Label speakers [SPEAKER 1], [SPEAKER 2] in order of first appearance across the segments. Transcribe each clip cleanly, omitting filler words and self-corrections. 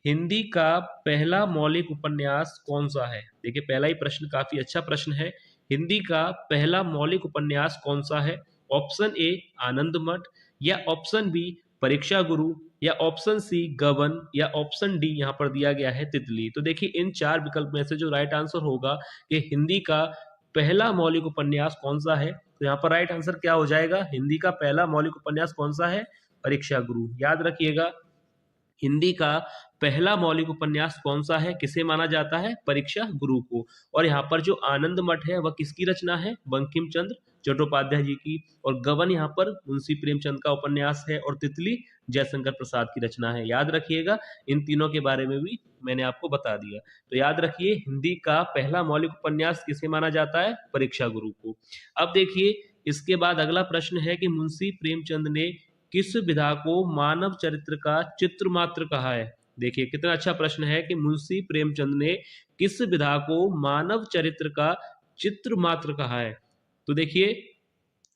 [SPEAKER 1] हिंदी का पहला मौलिक उपन्यास कौन सा है? देखिए पहला ही प्रश्न काफी अच्छा प्रश्न है। हिंदी का पहला मौलिक उपन्यास कौन सा है? ऑप्शन ए आनंद मठ, या ऑप्शन बी परीक्षा गुरु, या ऑप्शन सी गबन, या ऑप्शन डी यहाँ पर दिया गया है तितली। तो देखिए इन चार विकल्प में से जो राइट आंसर होगा कि हिंदी का पहला मौलिक उपन्यास कौन सा है, तो यहाँ पर राइट आंसर क्या हो जाएगा? हिंदी का पहला मौलिक उपन्यास कौन सा है? परीक्षा गुरु। याद रखिएगा, हिंदी का पहला मौलिक उपन्यास कौन सा है, किसे माना जाता है? परीक्षा गुरु को। और यहाँ पर जो आनंद मठ है वह किसकी रचना है? बंकिम चंद्र चट्टोपाध्याय जी की। और गबन यहाँ पर मुंशी प्रेमचंद का उपन्यास है, और तितली जयशंकर प्रसाद की रचना है। याद रखिएगा, इन तीनों के बारे में भी मैंने आपको बता दिया। तो याद रखिए, हिंदी का पहला मौलिक उपन्यास किसे माना जाता है? परीक्षा गुरु को। अब देखिए इसके बाद अगला प्रश्न है कि मुंशी प्रेमचंद ने किस विधा को मानव चरित्र का चित्र मात्र कहा है? देखिए कितना अच्छा प्रश्न है कि मुंशी प्रेमचंद ने किस विधा को मानव चरित्र का चित्र मात्र कहा है। तो देखिए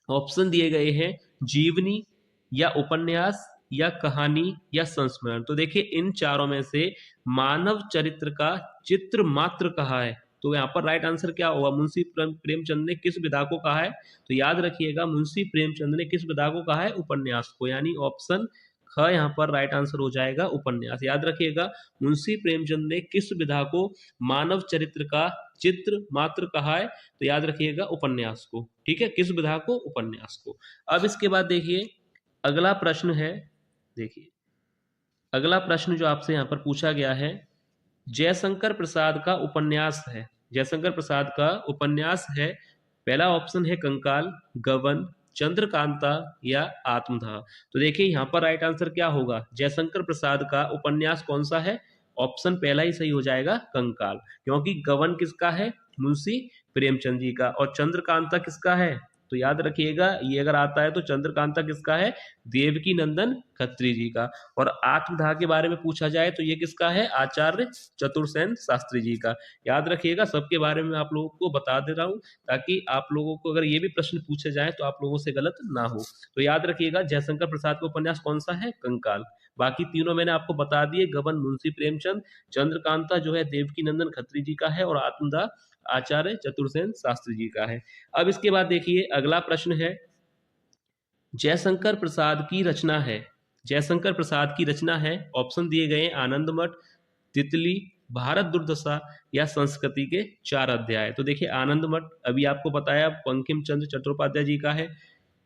[SPEAKER 1] ऑप्शन दिए गए हैं, जीवनी, या उपन्यास, या कहानी, या संस्मरण। तो देखिए इन चारों में से मानव चरित्र का चित्र मात्र कहा है, तो यहाँ पर राइट आंसर क्या होगा? मुंशी प्रेमचंद ने किस विधा को कहा है? तो याद रखिएगा, मुंशी प्रेमचंद ने किस विधा को कहा है? उपन्यास को। यानी ऑप्शन ख यहाँ पर राइट आंसर हो जाएगा, उपन्यास। याद रखिएगा, मुंशी प्रेमचंद ने किस विधा को मानव चरित्र का चित्र मात्र कहा है? तो याद रखिएगा, उपन्यास को। ठीक है, किस विधा को? उपन्यास को। अब इसके बाद देखिए अगला प्रश्न है। देखिए अगला प्रश्न जो आपसे यहाँ पर पूछा गया है, जयशंकर प्रसाद का उपन्यास है। जयशंकर प्रसाद का उपन्यास है, पहला ऑप्शन है कंकाल, गबन, चंद्रकांता, या आत्मदाह। तो देखिए यहाँ पर राइट आंसर क्या होगा? जयशंकर प्रसाद का उपन्यास कौन सा है? ऑप्शन पहला ही सही हो जाएगा, कंकाल। क्योंकि गबन किसका है? मुंशी प्रेमचंद जी का। और चंद्रकांता किसका है? तो याद रखिएगा, ये अगर आता है तो चंद्रकांता किसका है? देवकी नंदन खत्री जी का। और आत्मदाह के बारे में पूछा जाए तो ये किसका है? आचार्य चतुरसेन शास्त्री जी का। याद रखिएगा, सबके बारे में आप लोगों को बता दे रहा हूँ ताकि आप लोगों को अगर ये भी प्रश्न पूछे जाए तो आप लोगों से गलत ना हो। तो याद रखिएगा, जयशंकर प्रसाद का उपन्यास कौन सा है? कंकाल। बाकी तीनों मैंने आपको बता दिए, गबन मुंशी प्रेमचंद, चंद्रकांता जो है देवकी नंदन खत्री जी का है, और आत्मदाह आचार्य चतुरसेन शास्त्री जी का है। अब इसके बाद देखिए अगला प्रश्न है, जयशंकर प्रसाद की रचना है। जयशंकर प्रसाद की रचना है, ऑप्शन दिए गए आनंद मठ, तितली, भारत दुर्दशा, या संस्कृति के चार अध्याय। तो देखिए आनंद मठ अभी आपको बताया बंकिम चंद्र चट्टोपाध्याय जी का है,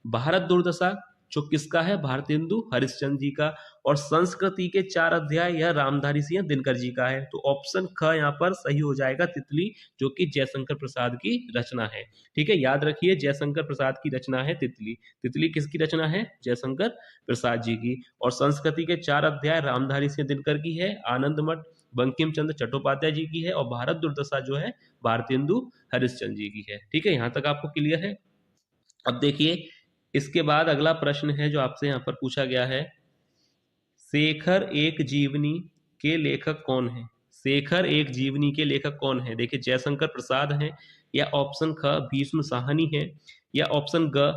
[SPEAKER 1] भारत दुर्दशा जो किसका है? भारतेंदु हरिश्चंद्र जी का, और संस्कृति के चार अध्याय यह रामधारी सिंह दिनकर जी का है। तो ऑप्शन ख यहाँ पर सही हो जाएगा, तितली, जो कि जयशंकर प्रसाद की रचना है। ठीक है, याद रखिए जयशंकर प्रसाद की रचना है तितली। तितली किसकी रचना है? जयशंकर प्रसाद जी की। और संस्कृति के चार अध्याय रामधारी सिंह दिनकर की है, आनंद मठ बंकिम चंद्र चट्टोपाध्याय जी की है, और भारत दुर्दशा जो है भारतेंदु हरिश्चंद्र जी की है। ठीक है, यहाँ तक आपको क्लियर है। अब देखिए इसके बाद अगला प्रश्न है जो आपसे यहाँ पर पूछा गया है, शेखर एक जीवनी के लेखक कौन है? शेखर एक जीवनी के लेखक कौन है? देखिए जयशंकर प्रसाद हैं, या ऑप्शन ख भीष्म साहनी है, या ऑप्शन ग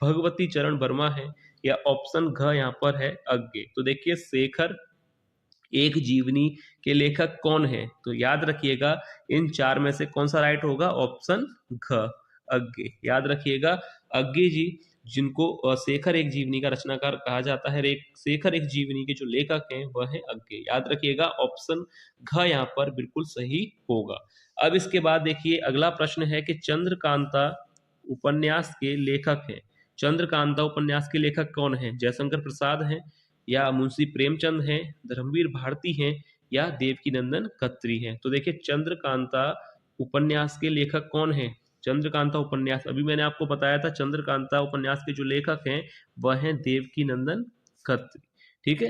[SPEAKER 1] भगवती चरण वर्मा है, या ऑप्शन घ यहाँ पर है अज्ञे। तो देखिए शेखर एक जीवनी के लेखक कौन है? तो याद रखिएगा इन चार में से कौन सा राइट होगा? ऑप्शन घ अज्ञे। याद रखिएगा, अज्ञे जी जिनको शेखर एक जीवनी का रचनाकार कहा जाता है, शेखर एक जीवनी के जो लेखक हैं वह है अज्ञे। याद रखिएगा ऑप्शन घ यहाँ पर बिल्कुल सही होगा। अब इसके बाद देखिए अगला प्रश्न है कि चंद्रकांता उपन्यास के लेखक हैं। चंद्रकांता उपन्यास के लेखक कौन है? जयशंकर प्रसाद हैं, या मुंशी प्रेमचंद हैं, धर्मवीर भारती हैं, या देवकी नंदन खत्री हैं। तो देखिए चंद्रकांता उपन्यास के लेखक कौन हैं? चंद्रकांता उपन्यास अभी मैंने आपको बताया था, चंद्रकांता उपन्यास के जो लेखक हैं वह हैं देवकी नंदन खत्री। ठीक है,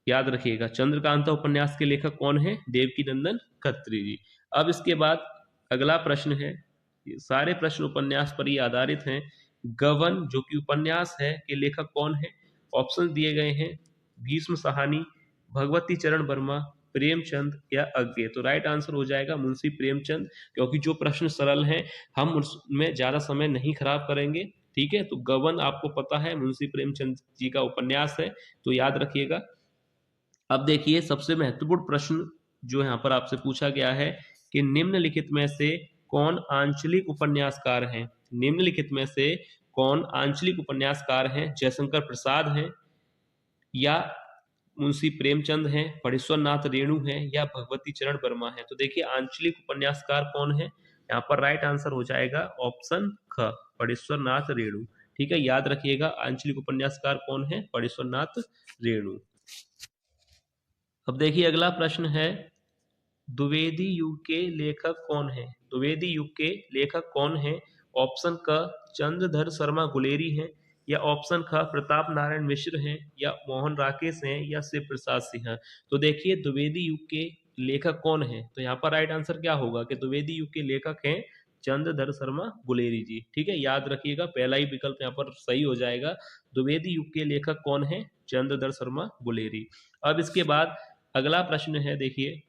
[SPEAKER 1] याद रखिएगा चंद्रकांता उपन्यास के लेखक कौन है? देवकी नंदन खत्री जी। अब इसके बाद अगला प्रश्न है, ये सारे प्रश्न उपन्यास पर ही आधारित हैं। गबन जो कि उपन्यास है के लेखक कौन है? ऑप्शन दिए गए हैं, भीष्म साहनी, भगवती चरण वर्मा, प्रेमचंद, या अज्ञे। तो राइट आंसर हो जाएगा मुंशी प्रेमचंद, क्योंकि जो प्रश्न सरल हैं हम उसमें ज्यादा समय नहीं खराब करेंगे। ठीक है, तो गबन आपको पता है मुंशी प्रेमचंद जी का उपन्यास है, तो याद रखिएगा। अब देखिए सबसे महत्वपूर्ण प्रश्न जो यहाँ पर आपसे पूछा गया है कि निम्नलिखित में से कौन आंचलिक उपन्यासकार हैं। निम्नलिखित में से कौन आंचलिक उपन्यासकार हैं? जयशंकर प्रसाद हैं, या मुंशी प्रेमचंद हैं, परेश्वर नाथ रेणु हैं, या भगवती चरण वर्मा हैं। तो देखिए आंचलिक उपन्यासकार कौन है, यहाँ पर राइट आंसर हो जाएगा ऑप्शन ख, परेश्वर नाथ रेणु। ठीक है, याद रखिएगा आंचलिक उपन्यासकार कौन है, परेश्वर नाथ रेणु। अब देखिए अगला प्रश्न है, द्विवेदी युग के लेखक कौन है? द्विवेदी युग के लेखक कौन है? ऑप्शन क चंद्रधर शर्मा गुलेरी हैं, या ऑप्शन ख प्रताप नारायण मिश्र हैं, या मोहन राकेश हैं, या शिव प्रसाद सिन्हा। तो देखिए द्विवेदी युग के लेखक कौन है, तो यहाँ पर राइट आंसर क्या होगा कि द्विवेदी युग के लेखक हैं चंद्रधर शर्मा गुलेरी जी। ठीक है, याद रखिएगा पहला ही विकल्प यहाँ पर सही हो जाएगा। द्विवेदी युग के लेखक कौन है? चंद्रधर शर्मा गुलेरी। अब इसके बाद अगला प्रश्न है, देखिए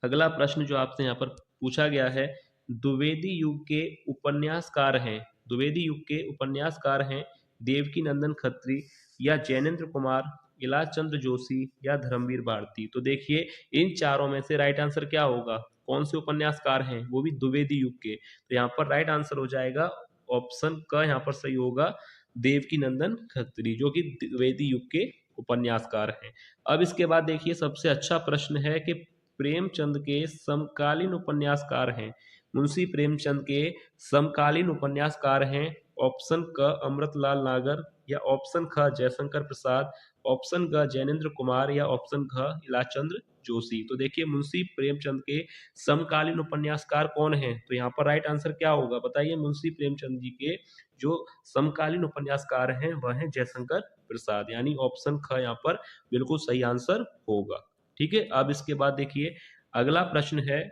[SPEAKER 1] अगला प्रश्न जो आपसे यहाँ पर पूछा गया है, द्विवेदी युग के उपन्यासकार हैं, द्विवेदी युग के उपन्यासकार हैं देवकी नंदन खत्री, या जैनेन्द्र कुमार, इलाज चंद्र जोशी, या धर्मवीर भारती। तो देखिए इन चारों में से राइट आंसर क्या होगा, कौन से उपन्यासकार हैं, वो भी द्विवेदी युग के। तो यहाँ पर राइट आंसर हो जाएगा ऑप्शन क, यहाँ पर सही होगा देवकी नंदन खत्री, जो कि द्विवेदी युग के उपन्यासकार हैं। अब इसके बाद देखिए सबसे अच्छा प्रश्न है कि प्रेमचंद के समकालीन उपन्यासकार हैं। मुंशी प्रेमचंद के समकालीन उपन्यासकार हैं ऑप्शन क अमृतलाल नागर, या ऑप्शन ख जयशंकर प्रसाद, ऑप्शन ग जैनेन्द्र कुमार, या ऑप्शन घ इलाचंद्र जोशी। तो देखिए मुंशी प्रेमचंद के समकालीन उपन्यासकार कौन हैं, तो यहाँ पर राइट आंसर क्या होगा बताइए। मुंशी प्रेमचंद जी के जो समकालीन उपन्यासकार हैं वह हैं जयशंकर प्रसाद, यानी ऑप्शन ख यहाँ पर बिल्कुल सही आंसर होगा। ठीक है, अब इसके बाद देखिए अगला प्रश्न है,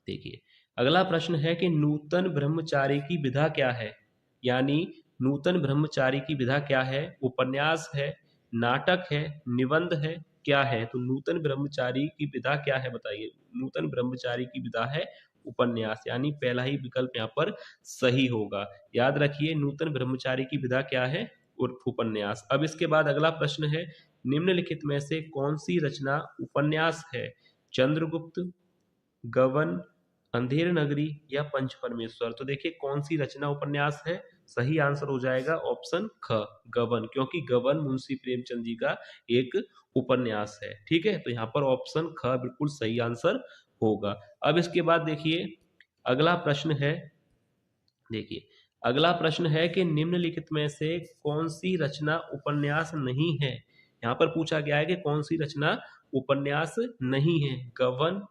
[SPEAKER 1] देखिए अगला प्रश्न है कि नूतन ब्रह्मचारी की विधा क्या है, यानी नूतन ब्रह्मचारी की विधा क्या है, उपन्यास है, नाटक है, निबंध है, क्या है। तो नूतन ब्रह्मचारी की विधा क्या है बताइए। नूतन ब्रह्मचारी की विधा है उपन्यास, यानी पहला ही विकल्प यहाँ पर सही होगा। याद रखिए नूतन ब्रह्मचारी की विधा क्या है, उपन्यास। अब इसके बाद अगला प्रश्न है, निम्नलिखित में से कौन सी रचना उपन्यास है, चंद्रगुप्त, गबन, अंधेर नगरी, या पंच परमेश्वर। तो देखिए कौन सी रचना उपन्यास है, सही आंसर हो जाएगा ऑप्शन ख गबन, क्योंकि गबन मुंशी प्रेमचंद जी का एक उपन्यास है। ठीक है, तो यहाँ पर ऑप्शन ख बिल्कुल सही आंसर होगा। अब इसके बाद देखिए अगला प्रश्न है, देखिए अगला प्रश्न है कि निम्नलिखित में से कौन सी रचना उपन्यास नहीं है। यहाँ पर पूछा गया है कि कौन सी रचना उपन्यास नहीं है, गबन,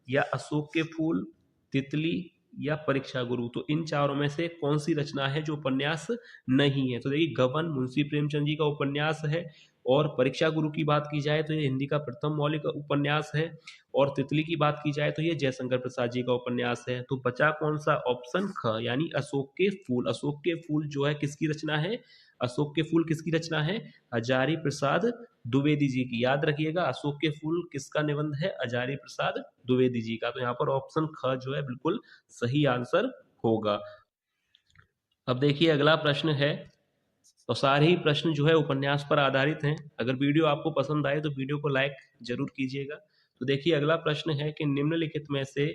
[SPEAKER 1] या अशोक के फूल, तितली, या परीक्षा गुरु। तो इन चारों में से कौन सी रचना है जो उपन्यास नहीं है। तो देखिए गबन मुंशी प्रेमचंद जी का उपन्यास है, और परीक्षा गुरु की बात की जाए तो ये हिंदी का प्रथम मौलिक उपन्यास है, और तितली की बात की जाए तो ये जयशंकर प्रसाद जी का उपन्यास है। तो बचा कौन सा, ऑप्शन ख यानी अशोक के फूल। अशोक के फूल जो है किसकी रचना है, अशोक के फूल किसकी रचना है, हजारी प्रसाद द्विवेदी जी की। याद रखिएगा अशोक के फूल किसका निबंध है, हजारी प्रसाद द्विवेदी जी का। तो यहाँ पर ऑप्शन ख जो है बिल्कुल सही आंसर होगा। अब देखिए अगला प्रश्न है, तो सारे ही प्रश्न जो है उपन्यास पर आधारित हैं। अगर वीडियो आपको पसंद आए तो वीडियो को लाइक जरूर कीजिएगा। तो देखिए अगला प्रश्न है कि निम्नलिखित में से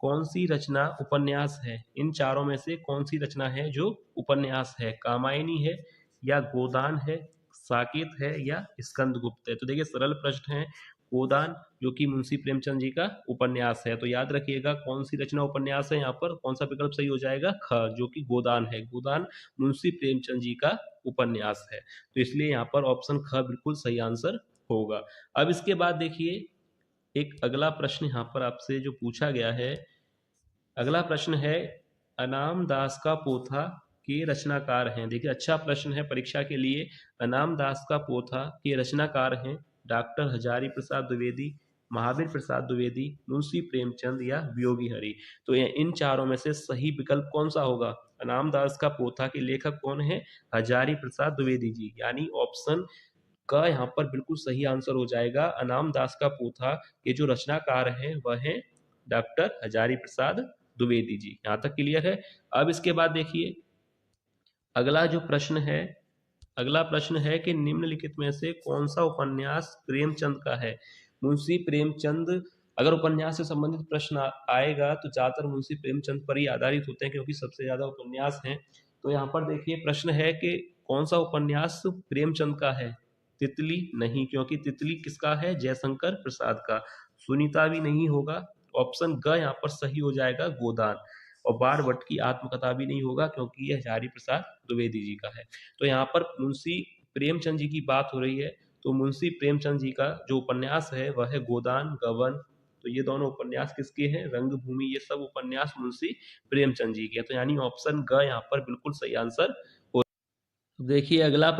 [SPEAKER 1] कौन सी रचना उपन्यास है। इन चारों में से कौन सी रचना है जो उपन्यास है, कामायनी है, या गोदान है, साकेत है, या स्कंदगुप्त है। तो देखिए सरल प्रश्न है, गोदान जो कि मुंशी प्रेमचंद जी का उपन्यास है। तो याद रखिएगा कौन सी रचना उपन्यास है, यहाँ पर कौन सा विकल्प सही हो जाएगा, ख जो कि गोदान है। गोदान मुंशी प्रेमचंद जी का उपन्यास है, तो इसलिए यहाँ पर ऑप्शन ख बिल्कुल सही आंसर होगा। अब इसके बाद देखिए एक अगला प्रश्न यहाँ पर आपसे जो पूछा गया है, अगला प्रश्न है, अनाम दास का पोथा के रचनाकार हैं। देखिए अच्छा प्रश्न है परीक्षा के लिए। अनाम दास का पोथा के रचनाकार हैं डॉक्टर हजारी प्रसाद द्विवेदी, महावीर प्रसाद द्विवेदी, मुंशी प्रेमचंद, या वियोगी हरि। तो ये इन चारों में से सही विकल्प कौन सा होगा, अनाम दास का पोथा के लेखक कौन है, हजारी प्रसाद द्विवेदी जी, यानी ऑप्शन का यहाँ पर बिल्कुल सही आंसर हो जाएगा। अनाम दास का पोथा के जो रचनाकार हैं वह हैं डॉक्टर हजारी प्रसाद द्विवेदी जी। यहाँ तक क्लियर है। अब इसके बाद देखिए अगला जो प्रश्न है, अगला प्रश्न है कि निम्नलिखित में से कौन सा उपन्यास प्रेमचंद का है। मुंशी प्रेमचंद, अगर उपन्यास से संबंधित प्रश्न आएगा तो ज़्यादातर मुंशी प्रेमचंद पर ही आधारित होते हैं, क्योंकि सबसे ज़्यादा उपन्यास हैं। तो यहाँ पर देखिए प्रश्न है कि कौन सा उपन्यास प्रेमचंद का है। तितली नहीं, क्योंकि तितली किसका है, जयशंकर प्रसाद का। सुनीता भी नहीं होगा, ऑप्शन ग यहाँ पर सही हो जाएगा, गोदान। और बाढ़ भट्ट की आत्मकथा भी नहीं होगा, क्योंकि यह हजारी प्रसाद द्विवेदी जी का है। तो यहाँ पर मुंशी प्रेमचंद जी की बात हो रही है, तो मुंशी प्रेमचंद जी का जो उपन्यास है वह है गोदान, गबन। तो ये दोनों उपन्यास किसके हैं, रंगभूमि, ये सब उपन्यास मुंशी प्रेमचंद जी के हैं। तो यानी ऑप्शन ग यहाँ पर बिल्कुल सही आंसर हो। देखिए अगला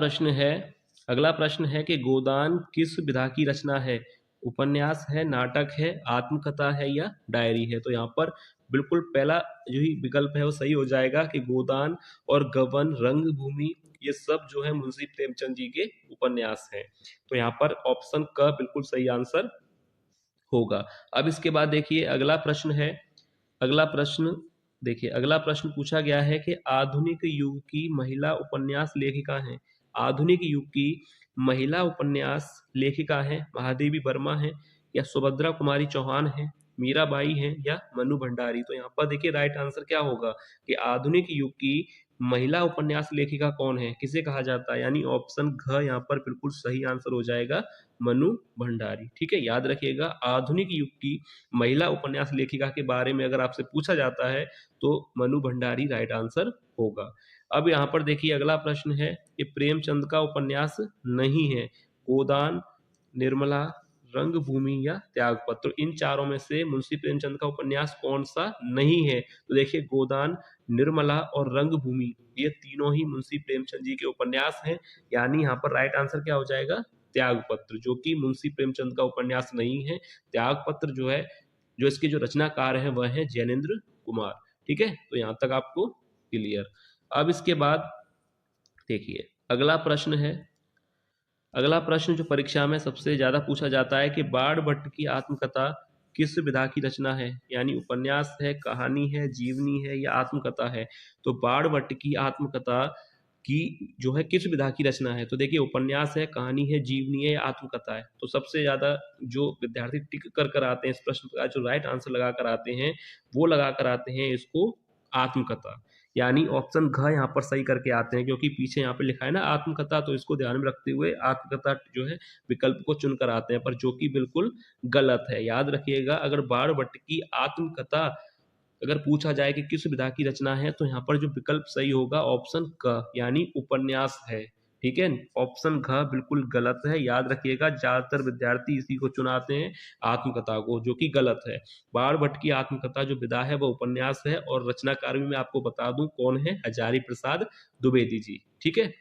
[SPEAKER 1] प्रश्न है कि गोदान किस विधा की रचना है। उपन्यास है, नाटक है, आत्मकथा है या डायरी है। तो यहाँ पर बिल्कुल पहला जो ही विकल्प है वो सही हो जाएगा कि गोदान और गबन, रंगभूमि, ये सब जो है मुंशी प्रेमचंद जी के उपन्यास हैं। तो यहाँ पर ऑप्शन क बिल्कुल सही आंसर होगा। अब इसके बाद देखिए अगला प्रश्न पूछा गया है कि आधुनिक युग की महिला उपन्यास लेखिका हैं। आधुनिक युग की महिला उपन्यास लेखिका हैं महादेवी वर्मा हैं, या सुभद्रा कुमारी चौहान हैं, मीराबाई हैं, या मनु भंडारी। तो यहाँ पर देखिए राइट आंसर क्या होगा कि आधुनिक युग की महिला उपन्यास लेखिका कौन है, किसे कहा जाता है। यानी ऑप्शन घ यहाँ पर बिल्कुल सही आंसर हो जाएगा, मनु भंडारी। ठीक है, याद रखिएगा आधुनिक युग की महिला उपन्यास लेखिका के बारे में अगर आपसे पूछा जाता है तो मनु भंडारी राइट आंसर होगा। अब यहाँ पर देखिए अगला प्रश्न है कि प्रेमचंद का उपन्यास नहीं है, गोदान, निर्मला, रंगभूमि या त्यागपत्र। इन चारों में से मुंशी प्रेमचंद का उपन्यास कौन सा नहीं है। तो देखिए गोदान, निर्मला और रंगभूमि, ये तीनों ही मुंशी प्रेमचंद जी के उपन्यास हैं। यानी यहाँ पर राइट आंसर क्या हो जाएगा, त्यागपत्र, जो कि मुंशी प्रेमचंद का उपन्यास नहीं है। त्यागपत्र जो है, जो इसके जो रचनाकार हैं वह है जैनेन्द्र कुमार। ठीक है, तो यहाँ तक आपको क्लियर। अब इसके बाद देखिए अगला प्रश्न जो परीक्षा में सबसे ज्यादा पूछा जाता है कि बाढ़ भट्ट की आत्मकथा किस विधा की रचना है। यानी उपन्यास है, कहानी है, जीवनी है या आत्मकथा है। तो बाढ़ भट्ट की आत्मकथा की जो है किस विधा की रचना है। तो देखिए उपन्यास है, कहानी है, जीवनी है या आत्मकथा है। तो सबसे ज्यादा जो विद्यार्थी टिक कर आते हैं इस प्रश्न का जो राइट आंसर लगा कर आते हैं, वो लगा कर आते हैं इसको आत्मकथा। यानी ऑप्शन घ यहाँ पर सही करके आते हैं, क्योंकि पीछे यहाँ पे लिखा है ना आत्मकथा, तो इसको ध्यान में रखते हुए आत्मकथा जो है विकल्प को चुन कर आते हैं, पर जो कि बिल्कुल गलत है। याद रखिएगा अगर बाढ़ भट्ट की आत्मकथा अगर पूछा जाए कि किस विधा की रचना है, तो यहाँ पर जो विकल्प सही होगा ऑप्शन क, यानी उपन्यास है। ठीक है, ऑप्शन घ बिल्कुल गलत है। याद रखिएगा ज्यादातर विद्यार्थी इसी को चुनाते हैं, आत्मकथा को, जो कि गलत है। बाढ़ भट्ट की आत्मकथा जो विधा है वह उपन्यास है, और रचनाकार भी मैं आपको बता दूं कौन है, हजारी प्रसाद द्विवेदी जी। ठीक है,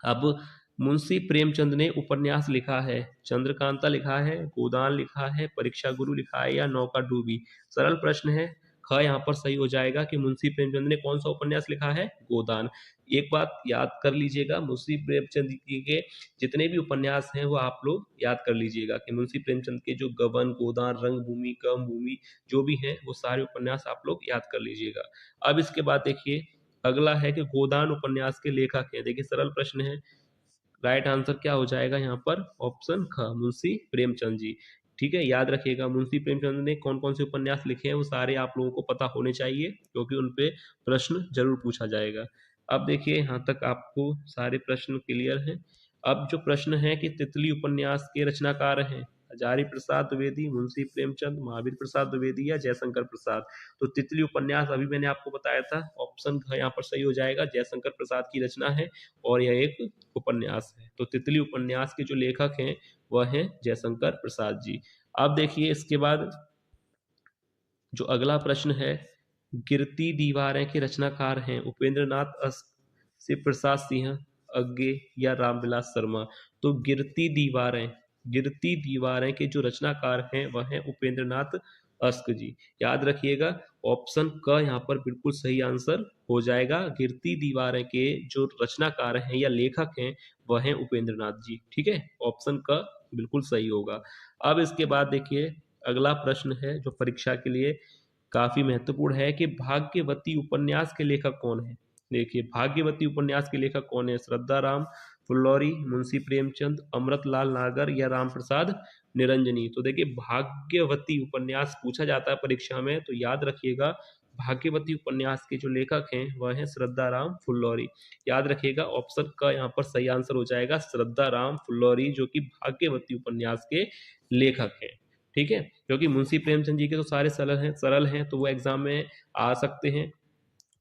[SPEAKER 1] अब मुंशी प्रेमचंद ने उपन्यास लिखा है, चंद्रकांता लिखा है, गोदान लिखा है, परीक्षा गुरु लिखा है या नौका डूबी। सरल प्रश्न है, ख यहाँ पर सही हो जाएगा कि मुंशी प्रेमचंद ने कौन सा उपन्यास लिखा है, गोदान। एक बात याद कर लीजिएगा, मुंशी प्रेमचंद जी के जितने भी उपन्यास हैं वो आप लोग याद कर लीजिएगा कि मुंशी प्रेमचंद के जो गबन, गोदान, रंगभूमि, कर्मभूमि जो भी हैं वो सारे उपन्यास आप लोग याद कर लीजिएगा। अब इसके बाद देखिए अगला है कि गोदान उपन्यास के लेखक हैं। देखिए सरल प्रश्न है, राइट आंसर क्या हो जाएगा यहाँ पर, ऑप्शन ख, मुंशी प्रेमचंद जी। ठीक है, याद रखिएगा मुंशी प्रेमचंद ने कौन कौन से उपन्यास लिखे हैं वो सारे आप लोगों को पता होने चाहिए, क्योंकि उन पे प्रश्न जरूर पूछा जाएगा। अब देखिए यहाँ तक आपको सारे प्रश्न क्लियर हैं। अब जो प्रश्न है कि तितली उपन्यास के रचनाकार हैं, हजारी प्रसाद द्विवेदी, मुंशी प्रेमचंद, महावीर प्रसाद द्विवेदी या जयशंकर प्रसाद। तो तितली उपन्यास अभी मैंने आपको बताया था, ऑप्शन घ यहाँ पर सही हो जाएगा, जयशंकर प्रसाद की रचना है और यह एक उपन्यास है। तो तितली उपन्यास के जो लेखक हैं वह हैं जयशंकर प्रसाद जी। अब देखिए इसके बाद जो अगला प्रश्न है, गिरती दीवारें के रचनाकार हैं उपेंद्र नाथ अस्त, शिव प्रसाद सिंह, अज्ञे या रामविलास शर्मा। तो गिरती दीवारें के जो रचनाकार हैं वह हैं उपेंद्र नाथ अस्क जी। याद रखिएगा ऑप्शन क यहाँ पर बिल्कुल सही आंसर हो जाएगा। गिरती दीवारें के जो रचनाकार हैं या लेखक हैं वह हैं उपेंद्र नाथ जी। ठीक है, ऑप्शन क बिल्कुल सही होगा। अब इसके बाद देखिए अगला प्रश्न है जो परीक्षा के लिए काफी महत्वपूर्ण है कि भाग्यवती उपन्यास के लेखक कौन है। देखिए भाग्यवती उपन्यास के लेखक कौन है? श्रद्धा राम फुल्लौरी, मुंशी प्रेमचंद, अमृतलाल नागर या राम प्रसाद निरंजनी। तो देखिए भाग्यवती उपन्यास पूछा जाता है परीक्षा में, तो याद रखिएगा भाग्यवती उपन्यास के जो लेखक हैं वह हैं श्रद्धा राम फुल्लौरी। याद रखिएगा ऑप्शन का यहाँ पर सही आंसर हो जाएगा श्रद्धा राम फुल्लौरी, जो कि भाग्यवती उपन्यास के लेखक हैं। ठीक है, क्योंकि मुंशी प्रेमचंद जी के तो सारे सरल हैं तो वो एग्जाम में आ सकते हैं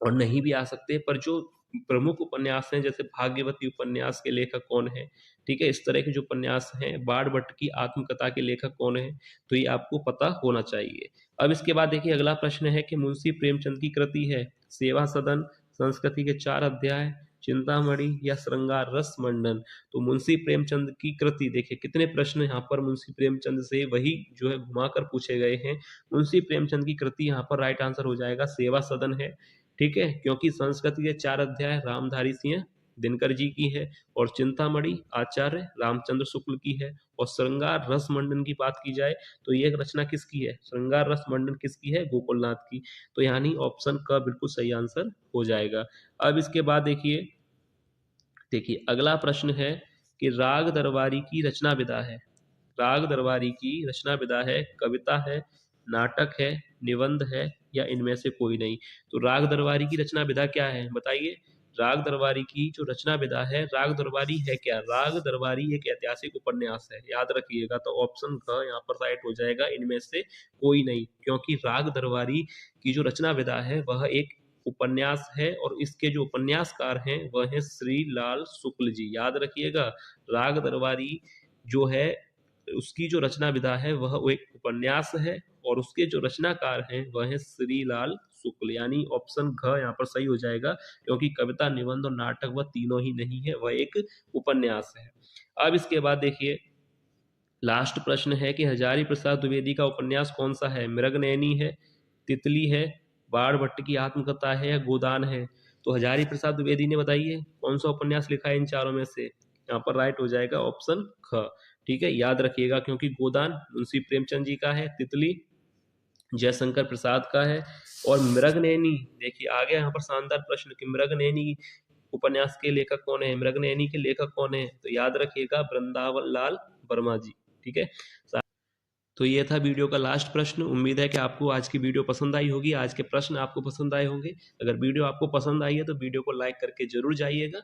[SPEAKER 1] और नहीं भी आ सकते, पर जो प्रमुख उपन्यास हैं जैसे भाग्यवती उपन्यास के लेखक कौन है, ठीक है, इस तरह के जो उपन्यास हैं, बाण भट्ट की आत्मकथा के लेखक कौन है, तो ये आपको पता होना चाहिए। अब इसके बाद देखिए अगला प्रश्न है कि मुंशी प्रेमचंद की कृति है सेवा सदन, संस्कृति के 4 अध्याय, चिंतामणि या श्रृंगार रस मंडन। तो मुंशी प्रेमचंद की कृति, देखिए कितने प्रश्न यहाँ पर मुंशी प्रेमचंद से वही जो है घुमाकर पूछे गए हैं। मुंशी प्रेमचंद की कृति यहाँ पर राइट आंसर हो जाएगा सेवा सदन है। ठीक है, क्योंकि संस्कृति के 4 अध्याय रामधारी सिंह दिनकर जी की है और चिंतामणि आचार्य रामचंद्र शुक्ल की है। और श्रृंगार रस मंडन की बात की जाए तो ये रचना किसकी है? श्रृंगार रस मंडन किसकी है? गोकुलनाथ की। तो यानी ऑप्शन का बिल्कुल सही आंसर हो जाएगा। अब इसके बाद देखिए अगला प्रश्न है कि राग दरबारी की रचना विधा है। राग दरबारी की रचना विधा है कविता है, नाटक है, निबंध है या इनमें से कोई नहीं। तो राग दरबारी की रचना विधा क्या है बताइए? राग दरबारी की जो रचना विधा है, राग दरबारी है क्या? राग दरबारी एक ऐतिहासिक उपन्यास है, याद रखिएगा। तो ऑप्शन ग यहाँ पर राइट हो जाएगा, इनमें से कोई नहीं, क्योंकि राग दरबारी की जो रचना विधा है वह एक उपन्यास है और इसके जो उपन्यासकार हैं वह है श्री लाल शुक्ल जी। याद रखिएगा राग दरबारी जो है उसकी जो रचना विधा है वह एक उपन्यास है और उसके जो रचनाकार हैं वह है श्रीलाल शुक्ल, यानी ऑप्शन घ यहाँ पर सही हो जाएगा, क्योंकि कविता निबंध और नाटक वह तीनों ही नहीं है, वह एक उपन्यास है। अब इसके बाद देखिए लास्ट प्रश्न है कि हजारी प्रसाद द्विवेदी का उपन्यास कौन सा है? मृगनयनी है, तितली है, बाण भट्ट की आत्मकथा है या गोदान है। तो हजारी प्रसाद द्विवेदी ने बताइए कौन सा उपन्यास लिखा है इन चारों में से? यहाँ पर राइट हो जाएगा ऑप्शन ख। ठीक है, याद रखिएगा, क्योंकि गोदान मुंशी प्रेमचंद जी का है, तितली जयशंकर प्रसाद का है और मृगनयनी, देखिए आ गया यहाँ पर शानदार प्रश्न कि मृगनयनी उपन्यास के लेखक कौन है? मृगनयनी के लेखक कौन है? तो याद रखिएगा वृंदावन लाल वर्मा जी। ठीक है, तो ये था वीडियो का लास्ट प्रश्न। उम्मीद है कि आपको आज की वीडियो पसंद आई होगी, आज के प्रश्न आपको पसंद आए होंगे। अगर वीडियो आपको पसंद आई है तो वीडियो को लाइक करके जरूर जाइएगा।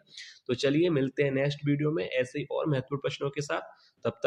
[SPEAKER 1] तो चलिए मिलते हैं नेक्स्ट वीडियो में ऐसे ही और महत्वपूर्ण प्रश्नों के साथ, तब तक